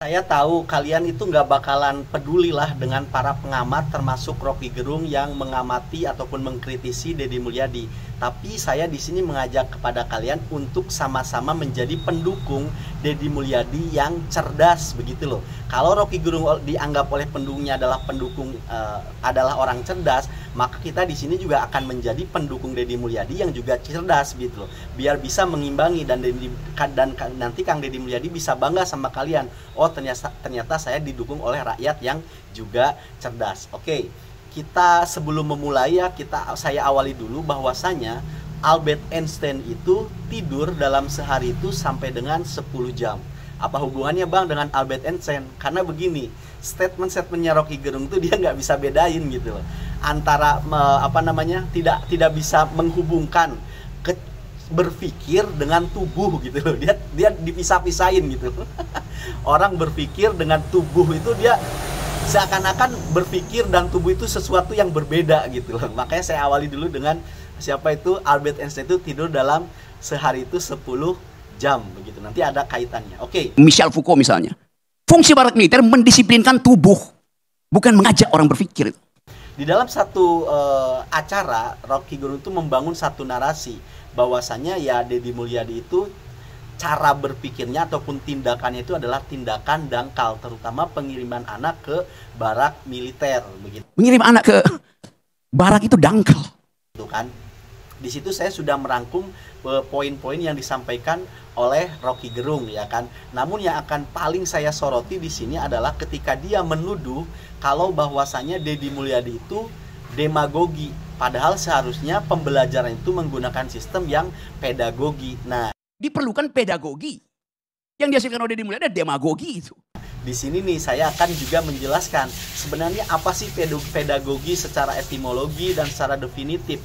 Saya tahu kalian itu nggak bakalan peduli lah dengan para pengamat termasuk Rocky Gerung yang mengamati ataupun mengkritisi Deddy Mulyadi. Tapi saya di sini mengajak kepada kalian untuk sama-sama menjadi pendukung Deddy Mulyadi yang cerdas begitu loh. Kalau Rocky Gerung dianggap oleh pendukungnya adalah adalah orang cerdas, maka kita di sini juga akan menjadi pendukung Deddy Mulyadi yang juga cerdas gitu loh. Biar bisa mengimbangi dan nanti Kang Deddy Mulyadi bisa bangga sama kalian. Oh, ternyata saya didukung oleh rakyat yang juga cerdas. Oke, kita sebelum memulai ya saya awali dulu bahwasanya Albert Einstein itu tidur dalam sehari itu sampai dengan 10 jam. Apa hubungannya Bang dengan Albert Einstein? Karena begini, statement-statementnya Rocky Gerung itu dia nggak bisa bedain gitu loh. Antara tidak bisa menghubungkan berpikir dengan tubuh gitu loh. Dia dipisah-pisahin gitu. Orang berpikir dengan tubuh itu dia seakan-akan berpikir dan tubuh itu sesuatu yang berbeda gitu loh. Makanya saya awali dulu dengan siapa itu Albert Einstein itu tidur dalam sehari itu 10 jam begitu. Nanti ada kaitannya. Oke. Michel Foucault misalnya. Fungsi barak militer mendisiplinkan tubuh, bukan mengajak orang berpikir. Di dalam satu acara Rocky Gerung itu membangun satu narasi bahwasanya ya Deddy Mulyadi itu cara berpikirnya ataupun tindakannya itu adalah tindakan dangkal, terutama pengiriman anak ke barak militer begitu. Mengirim anak ke barak itu dangkal. Itu kan. Di situ saya sudah merangkum poin-poin yang disampaikan oleh Rocky Gerung ya kan. Namun yang akan paling saya soroti di sini adalah ketika dia menuduh kalau bahwasanya Deddy Mulyadi itu demagogi. Padahal seharusnya pembelajaran itu menggunakan sistem yang pedagogi. Nah, diperlukan pedagogi. Yang dihasilkan oleh Deddy Mulyadi ada demagogi itu. Di sini nih saya akan juga menjelaskan sebenarnya apa sih pedagogi secara etimologi dan secara definitif.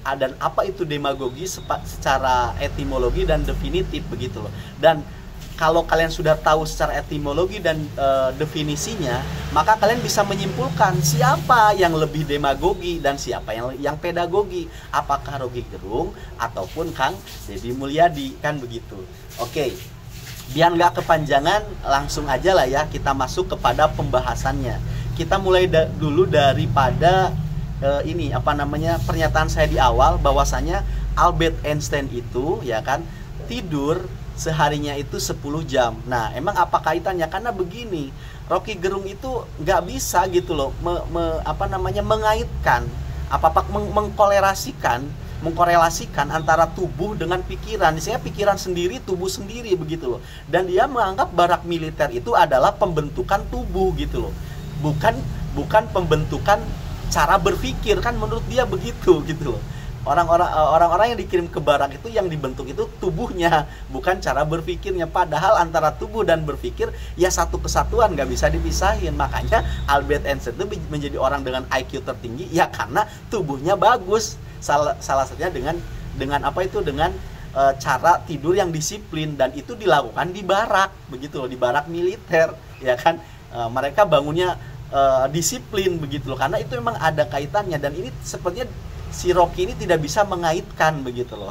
Dan apa itu demagogi secara etimologi dan definitif begitu loh. Dan kalau kalian sudah tahu secara etimologi dan definisinya, maka kalian bisa menyimpulkan siapa yang lebih demagogi dan siapa yang pedagogi. Apakah Rocky Gerung ataupun Kang Deddy Mulyadi, kan begitu. Oke, biar nggak kepanjangan, langsung aja lah ya kita masuk kepada pembahasannya. Kita mulai dulu daripada pernyataan saya di awal bahwasanya Albert Einstein itu ya kan tidur seharinya itu 10 jam. Nah, emang apa kaitannya? Karena begini, Rocky Gerung itu nggak bisa gitu loh mengaitkan mengkorelasikan antara tubuh dengan pikiran. Saya pikiran sendiri, tubuh sendiri begitu loh. Dan dia menganggap barak militer itu adalah pembentukan tubuh gitu loh. Bukan pembentukan cara berpikir, kan menurut dia begitu gitu loh. Orang-orang yang dikirim ke barak itu yang dibentuk itu tubuhnya, bukan cara berpikirnya. Padahal antara tubuh dan berpikir ya satu kesatuan, nggak bisa dipisahin. Makanya Albert Einstein itu menjadi orang dengan IQ tertinggi ya karena tubuhnya bagus. Salah satunya dengan cara tidur yang disiplin, dan itu dilakukan di barak begitu loh, di barak militer ya kan. Mereka bangunnya disiplin begitu loh, karena itu memang ada kaitannya. Dan ini sepertinya si Rocky ini tidak bisa mengaitkan begitu loh.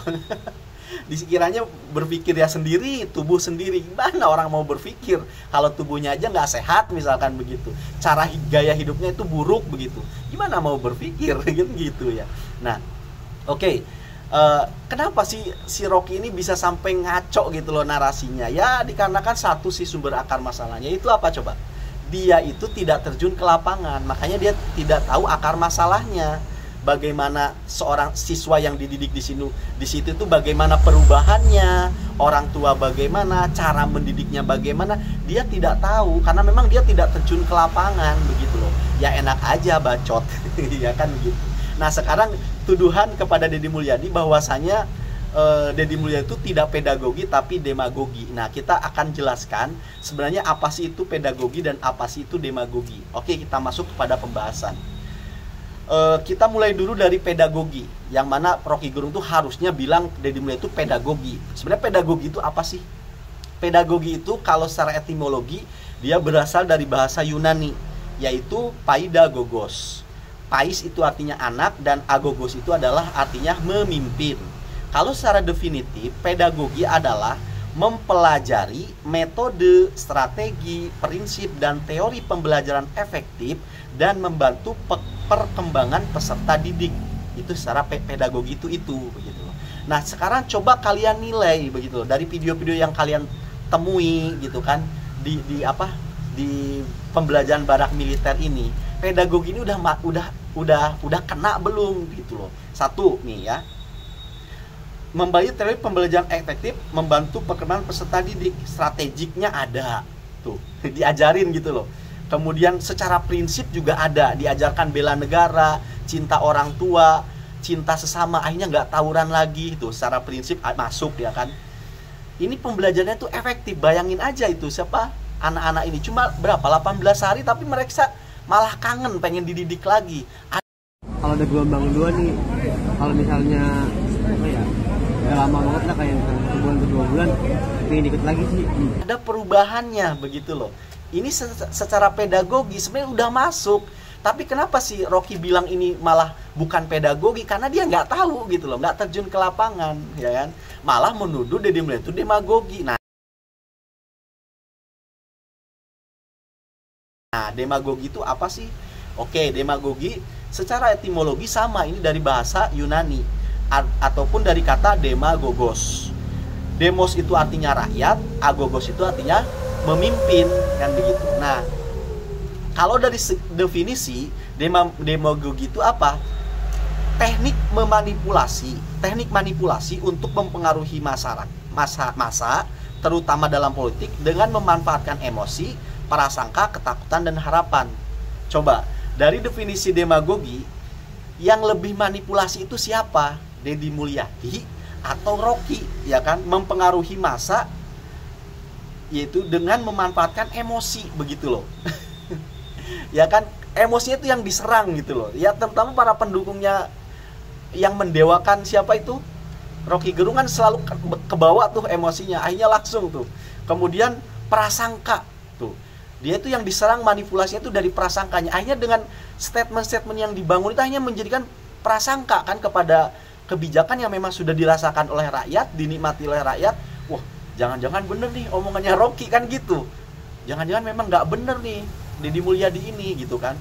Dikiranya berpikir ya sendiri, tubuh sendiri. Gimana orang mau berpikir kalau tubuhnya aja nggak sehat misalkan begitu, cara gaya hidupnya itu buruk begitu, gimana mau berpikir gitu ya. Nah, oke. Kenapa si Rocky ini bisa sampai ngaco gitu loh narasinya? Ya dikarenakan satu sih sumber akar masalahnya itu apa coba? Dia itu tidak terjun ke lapangan, makanya dia tidak tahu akar masalahnya. Bagaimana seorang siswa yang dididik di situ itu bagaimana perubahannya, orang tua bagaimana, cara mendidiknya bagaimana, dia tidak tahu karena memang dia tidak terjun ke lapangan begitu loh. Ya enak aja bacot ya kan begitu. Nah, sekarang tuduhan kepada Deddy Mulyadi bahwasanya Deddy Mulyadi itu tidak pedagogi tapi demagogi. Nah, kita akan jelaskan sebenarnya apa sih itu pedagogi dan apa sih itu demagogi. Oke, kita masuk kepada pembahasan. Kita mulai dulu dari pedagogi, yang mana Rocky Gerung itu harusnya bilang Deddy Mulyadi itu pedagogi. Sebenarnya pedagogi itu apa sih? Pedagogi itu kalau secara etimologi dia berasal dari bahasa Yunani, yaitu paidagogos. Pais itu artinya anak dan agogos itu adalah artinya memimpin. Kalau secara definitif, pedagogi adalah mempelajari metode, strategi, prinsip, dan teori pembelajaran efektif dan membantu perkembangan peserta didik. Itu secara pedagogi itu begitu loh. Nah, sekarang coba kalian nilai begitu loh dari video-video yang kalian temui gitu kan di pembelajaran barak militer ini. Pedagogi ini udah kena belum gitu loh. Satu nih ya. Membantu teori pembelajaran efektif, membantu perkembangan peserta didik, strategiknya ada tuh, diajarin gitu loh. Kemudian secara prinsip juga ada, diajarkan bela negara, cinta orang tua, cinta sesama, akhirnya nggak tawuran lagi tuh, secara prinsip masuk ya kan. Ini pembelajarannya tuh efektif, bayangin aja itu siapa anak-anak ini cuma berapa 18 hari tapi mereka malah kangen pengen dididik lagi. Kalau ada gelombang dua nih, kalau misalnya apa ya, udah lama banget lah kayak sebulan ke 2 bulan, pengen ikut lagi sih. Ada perubahannya begitu loh. Ini secara pedagogi sebenarnya udah masuk. Tapi kenapa sih Rocky bilang ini malah bukan pedagogi? Karena dia nggak tahu gitu loh, nggak terjun ke lapangan, ya kan? Malah menuduh Deddy Mulyadi itu demagogi. Nah, demagogi itu apa sih? Oke, demagogi secara etimologi sama, ini dari bahasa Yunani ataupun dari kata demagogos. Demos itu artinya rakyat, agogos itu artinya memimpin, kan begitu. Nah, kalau dari definisi demagogi itu apa? Teknik manipulasi untuk mempengaruhi massa, terutama dalam politik, dengan memanfaatkan emosi, prasangka, ketakutan, dan harapan. Coba, dari definisi demagogi, yang lebih manipulasi itu siapa? Deddy Mulyadi atau Rocky, ya kan? Mempengaruhi massa, yaitu dengan memanfaatkan emosi, begitu loh. Ya kan, emosinya itu yang diserang gitu loh. Ya, terutama para pendukungnya yang mendewakan siapa itu? Rocky Gerung kan selalu kebawa tuh emosinya, akhirnya langsung tuh. Kemudian prasangka tuh. Dia itu yang diserang manipulasinya itu dari prasangkanya. Akhirnya dengan statement-statement yang dibangun itu hanya menjadikan prasangka kan kepada kebijakan yang memang sudah dirasakan oleh rakyat, dinikmati oleh rakyat. Wah, jangan-jangan bener nih omongannya Rocky kan gitu. Jangan-jangan memang nggak bener nih Deddy Mulyadi ini gitu kan.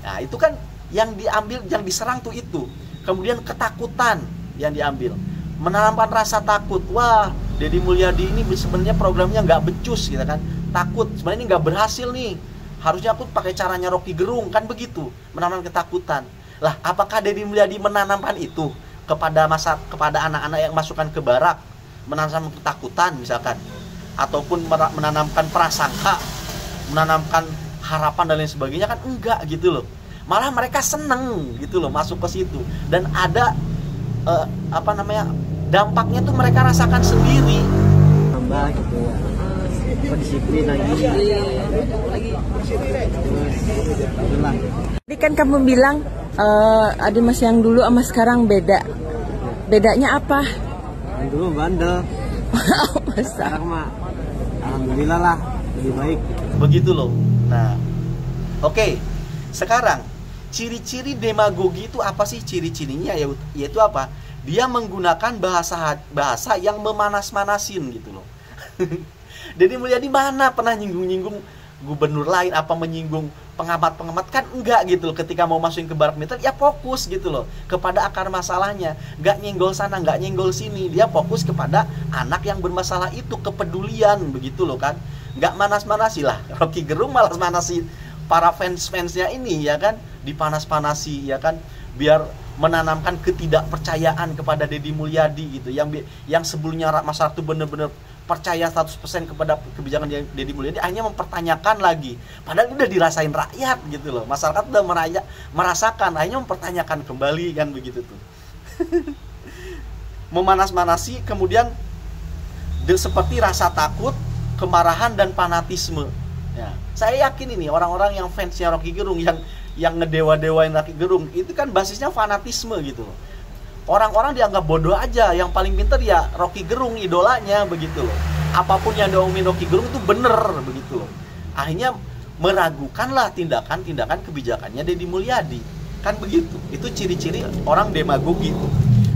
Nah, itu kan yang diambil, yang diserang tuh itu. Kemudian ketakutan yang diambil, menanamkan rasa takut. Wah, Deddy Mulyadi ini sebenarnya programnya nggak becus gitu kan. Takut, sebenarnya ini nggak berhasil nih. Harusnya aku pakai caranya Rocky Gerung kan begitu, menanamkan ketakutan. Lah, apakah Deddy Mulyadi menanamkan itu kepada anak-anak yang masukkan ke barak, menanamkan ketakutan misalkan, ataupun menanamkan prasangka, menanamkan harapan dan lain sebagainya? Kan enggak gitu loh. Malah mereka seneng gitu loh masuk ke situ, dan ada dampaknya tuh mereka rasakan sendiri. Tambah gitu ya, disiplin lagi. Tadi kan kamu bilang ada mas yang dulu sama sekarang beda. Bedanya apa? Yang dulu bandel. Sekarang mah alhamdulillah lah, lebih baik. Begitu loh. Nah, oke. Sekarang ciri-ciri demagogi itu apa sih? Ciri-cirinya yaitu apa? Dia menggunakan bahasa yang memanas-manasin gitu loh. Deddy Mulyadi mana pernah nyinggung-nyinggung gubernur lain, apa menyinggung pengamat-pengamat? Kan enggak gitu loh. Ketika mau masukin ke barak militer, ya fokus gitu loh kepada akar masalahnya. Enggak nyenggol sana, enggak nyenggol sini. Dia fokus kepada anak yang bermasalah itu, kepedulian begitu loh kan. Enggak manas-manasi lah. Rocky Gerung malas manasi para fans-fansnya ini ya kan, dipanas-panasi ya kan, biar menanamkan ketidakpercayaan kepada Deddy Mulyadi gitu. Yang sebelumnya masyarakat itu benar-benar percaya 100% kepada kebijakan Deddy Mulyadi, hanya mempertanyakan lagi. Padahal udah dirasain rakyat gitu loh. Masyarakat udah merasakan, hanya mempertanyakan kembali kan begitu tuh. Memanas-manasi, kemudian seperti rasa takut, kemarahan, dan fanatisme. Ya, saya yakin ini orang-orang yang fansnya Rocky Gerung, yang ngedewa-dewain Rocky Gerung, itu kan basisnya fanatisme gitu loh. Orang-orang dianggap bodoh aja, yang paling pintar ya Rocky Gerung, idolanya begitu loh. Apapun yang diomongin Rocky Gerung itu bener begitu loh. Akhirnya meragukanlah tindakan-tindakan kebijakannya Deddy Mulyadi. Kan begitu. Itu ciri-ciri orang demagogi itu.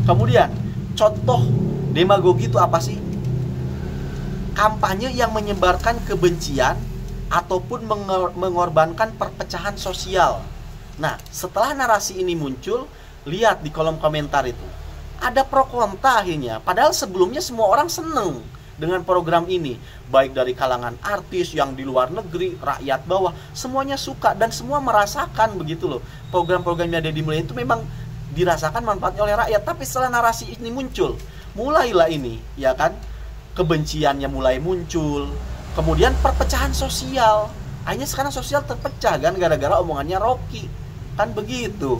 Kemudian contoh demagogi itu apa sih? kampanye yang menyebarkan kebencian ataupun mengorbankan perpecahan sosial. Nah, setelah narasi ini muncul, lihat di kolom komentar itu. Ada pro kontra akhirnya. Padahal sebelumnya semua orang seneng dengan program ini. Baik dari kalangan artis yang di luar negeri, rakyat bawah, semuanya suka dan semua merasakan begitu loh. Program-programnya Deddy Mulyadi itu memang dirasakan manfaatnya oleh rakyat. Tapi setelah narasi ini muncul, mulailah ini, ya kan? Kebenciannya mulai muncul. Kemudian perpecahan sosial. Akhirnya sekarang sosial terpecah kan gara-gara omongannya Rocky. Kan begitu.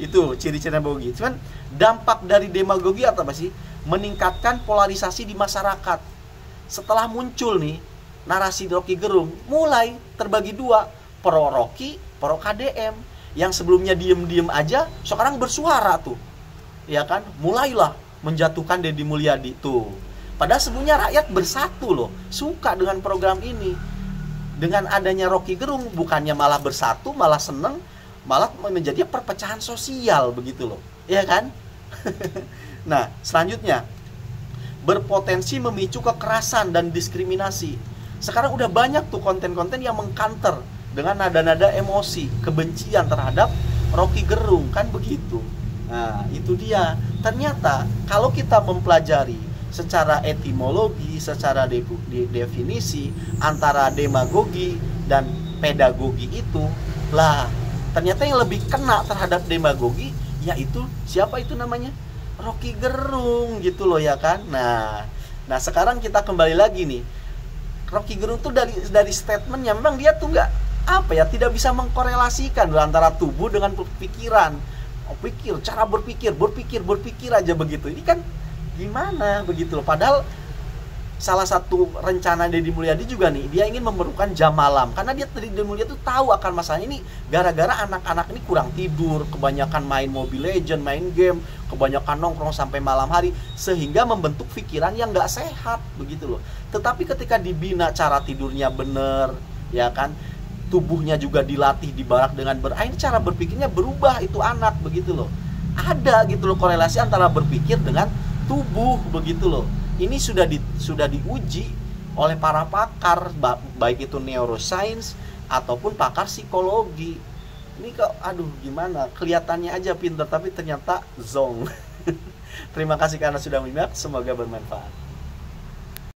Itu ciri-ciri demagogi. Cuman dampak dari demagogi apa sih? Meningkatkan polarisasi di masyarakat. Setelah muncul nih narasi Rocky Gerung, mulai terbagi dua, pro Rocky, pro KDM. Yang sebelumnya diem-diem aja, sekarang bersuara tuh. Ya kan? Mulailah menjatuhkan Deddy Mulyadi tuh. Padahal sebelumnya rakyat bersatu loh, suka dengan program ini. Dengan adanya Rocky Gerung, bukannya malah bersatu, malah seneng, malah menjadi perpecahan sosial begitu loh, ya kan? Nah, selanjutnya, berpotensi memicu kekerasan dan diskriminasi. Sekarang udah banyak tuh konten-konten yang mengkanter dengan nada-nada emosi, kebencian terhadap Rocky Gerung, kan begitu. Nah, itu dia. Ternyata kalau kita mempelajari secara etimologi, secara definisi antara demagogi dan pedagogi itu, lah ternyata yang lebih kena terhadap demagogi yaitu siapa itu namanya? Rocky Gerung gitu loh, ya kan? Nah sekarang kita kembali lagi nih. Rocky Gerung tuh dari statementnya memang dia tuh nggak tidak bisa mengkorelasikan antara tubuh dengan pikiran. Cara berpikir aja begitu. Ini kan gimana begitu loh. Padahal salah satu rencana Deddy Mulyadi juga nih, dia ingin memerlukan jam malam. Karena Deddy Mulyadi tuh tahu akan masalah ini gara-gara anak-anak ini kurang tidur, kebanyakan main Mobile Legends, main game, kebanyakan nongkrong sampai malam hari, sehingga membentuk pikiran yang nggak sehat begitu loh. Tetapi ketika dibina cara tidurnya bener, ya kan, tubuhnya juga dilatih, dibarak dengan cara berpikirnya berubah itu anak begitu loh. Ada gitu loh korelasi antara berpikir dengan tubuh begitu loh. Ini sudah diuji oleh para pakar, baik itu neuroscience ataupun pakar psikologi. Ini kok gimana, kelihatannya aja pintar tapi ternyata zong. Terima kasih karena sudah menyimak, semoga bermanfaat.